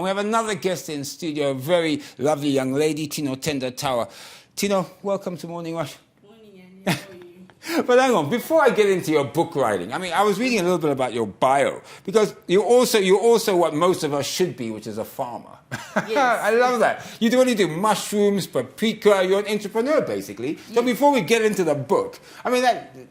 we have another guest in studio, a very lovely young lady, Tinotenda Tawha. Tino, welcome to Morning Rush. Morning, Annie. How are you? But hang on, before I get into your book writing, I mean, I was reading a little bit about your bio, because you're also what most of us should be, which is a farmer. Yes. I love that. You only do mushrooms, paprika, you're an entrepreneur, basically. Yes. So before we get into the book, I mean,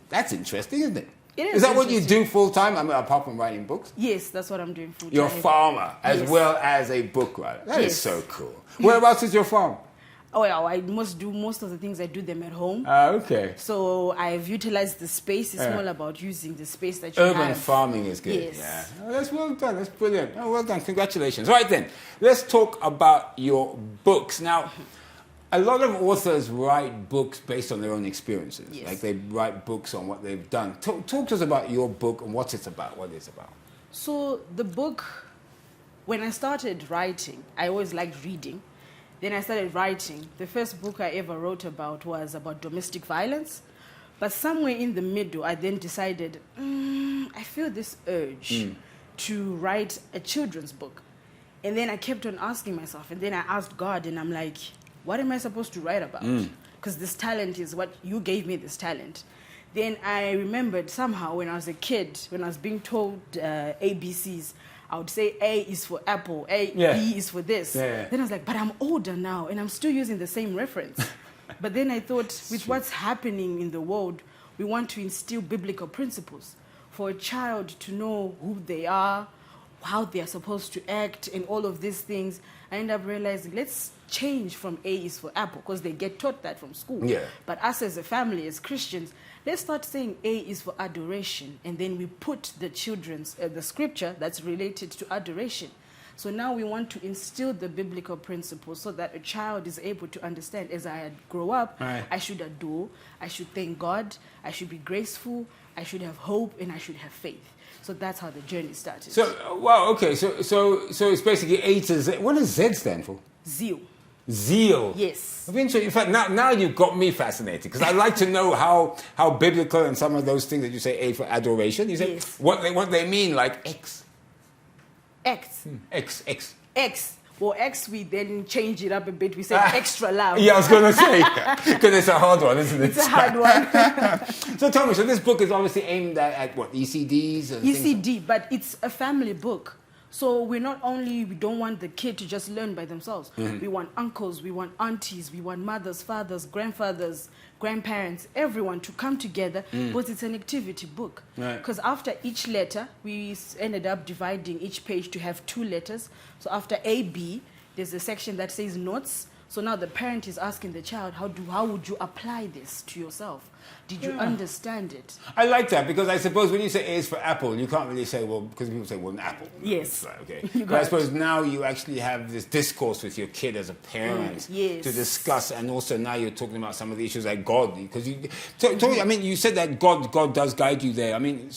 that's interesting, isn't it? It is that what you do full-time, I mean, apart from writing books? Yes, that's what I'm doing full-time. You're a farmer, as well as a book writer. That is so cool. Whereabouts is your farm? Oh, yeah, I must do most of the things, I do them at home. Okay. So I've utilized the space. It's more about using the space that you have. Urban farming is good. Yes. Yeah. Oh, that's well done. That's brilliant. Oh, well done. Congratulations. Right then, let's talk about your books. Now, a lot of authors write books based on their own experiences. Yes. Like they write books on what they've done. Talk to us about your book and what it's about, what it's about. So the book, when I started writing, I always liked reading. Then I started writing. The first book I ever wrote about was about domestic violence. But somewhere in the middle, I then decided, I feel this urge to write a children's book. And then I kept on asking myself, and then I asked God, and I'm like, what am I supposed to write about? Because this talent is what you gave me, this talent. Then I remembered somehow when I was a kid, when I was being told ABCs, I would say A is for apple, B is for this. Then I was like, but I'm older now and I'm still using the same reference. But then I thought, with what's happening in the world, we want to instill biblical principles for a child to know who they are, how they are supposed to act, and all of these things. I end up realizing, let's change from A is for apple, because they get taught that from school. But us as a family, as Christians, let's start saying A is for adoration, and then we put the children's, the scripture that's related to adoration. So now we want to instill the biblical principles so that a child is able to understand, as I grow up, I should adore, I should thank God, I should be graceful, I should have hope, and I should have faith. So that's how the journey started. So, wow, okay, so it's basically A to Z. What does Z stand for? Zeal. Zeal. Yes. In fact, now you've got me fascinated, because I'd like to know how biblical and some of those things that you say A for adoration. You say what they mean, like X. X. Well, X, we then change it up a bit. We say extra love. Yeah, I was going to say, because it's a hard one, isn't it? It's a hard one. So tell me, so this book is obviously aimed at what, ECDs? And ECD, but it's a family book. So we don't want the kid to just learn by themselves. We want uncles, we want aunties, we want mothers, fathers, grandfathers, grandparents, everyone to come together, because it's an activity book. Because after each letter, we ended up dividing each page to have 2 letters. So after A, B, there's a section that says notes. So now the parent is asking the child, how would you apply this to yourself? Did you understand it? I like that, because I suppose when you say A is for apple, you can't really say, well, because people say, well, an apple. Yes. Right, okay. But I suppose now you actually have this discourse with your kid as a parent to discuss, and also now you're talking about some of the issues like God, because I mean, you said that God does guide you there. I mean,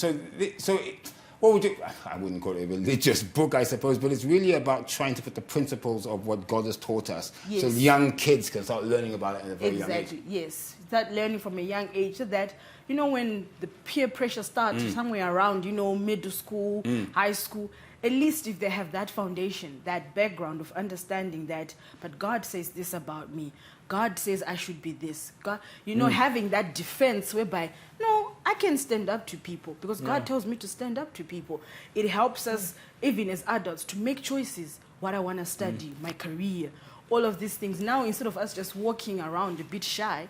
what would you, I wouldn't call it a religious book, I suppose, but it's really about trying to put the principles of what God has taught us, so young kids can start learning about it at a very young age. Exactly, yes. Start learning from a young age, so that, when the peer pressure starts somewhere around, middle school, high school, at least if they have that foundation, that background of understanding that, but God says this about me. God says I should be this. God, having that defense whereby, no, I can stand up to people because God tells me to stand up to people. It helps us, even as adults, to make choices. What I want to study, my career, all of these things. Now, instead of us just walking around a bit shy,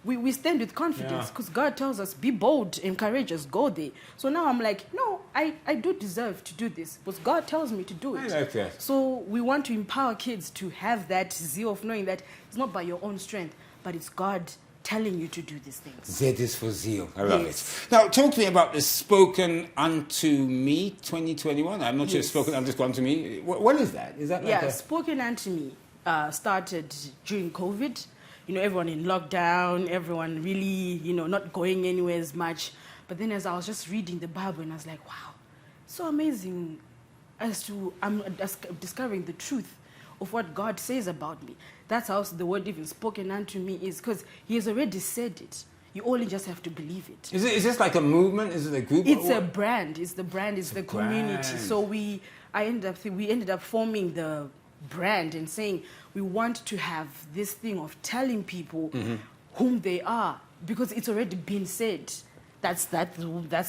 we stand with confidence, because God tells us, be bold and courageous, go there. So now I'm like, no, I do deserve to do this, because God tells me to do it. I like that. So we want to empower kids to have that zeal of knowing that it's not by your own strength, but it's God telling you to do these things. Z is for zeal. I love it. Now, talk to me about this Spoken Unto Me 2021. I'm not sure it's Spoken Unto Me. What is that? Is that like Spoken Unto Me started during COVID. Everyone in lockdown, everyone really, not going anywhere as much. But then as I was just reading the Bible, and I was like, wow, so amazing as to, I'm discovering the truth of what God says about me. That's how the word even spoken unto me is, because he has already said it. You only just have to believe it. Is this like a movement? Is it a group? It's a brand. It's the brand. It's the community. So we ended up forming the brand and saying we want to have this thing of telling people whom they are, because it's already been said. That's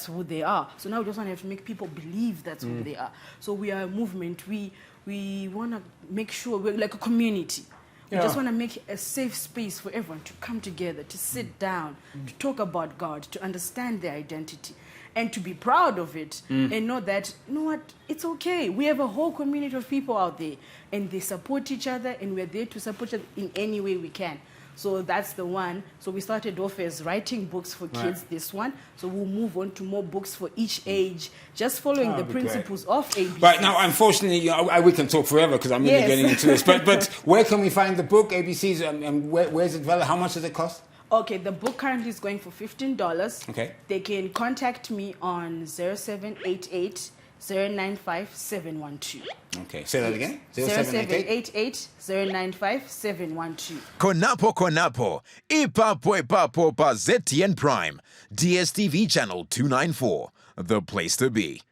who they are. So now we just want to have to make people believe that's who they are. So we are a movement. We want to make sure we're like a community. We just want to make a safe space for everyone to come together, to sit down, to talk about God, to understand their identity, and to be proud of it, and know that, you know what, it's okay. We have a whole community of people out there, and they support each other, and we're there to support each other in any way we can. So that's the one. So we started off as writing books for kids, this one. So we'll move on to more books for each age, just following the principles of ABC. Right, now, unfortunately, we can talk forever because I'm really getting into this. But where can we find the book, ABCs, and where's it valid? How much does it cost? Okay, the book currently is going for $15. Okay. They can contact me on 0788 095 712. Okay, say that again. 0788 095 712. Konapo, Ipapo pa ZTN Prime, DSTV channel 294, the place to be.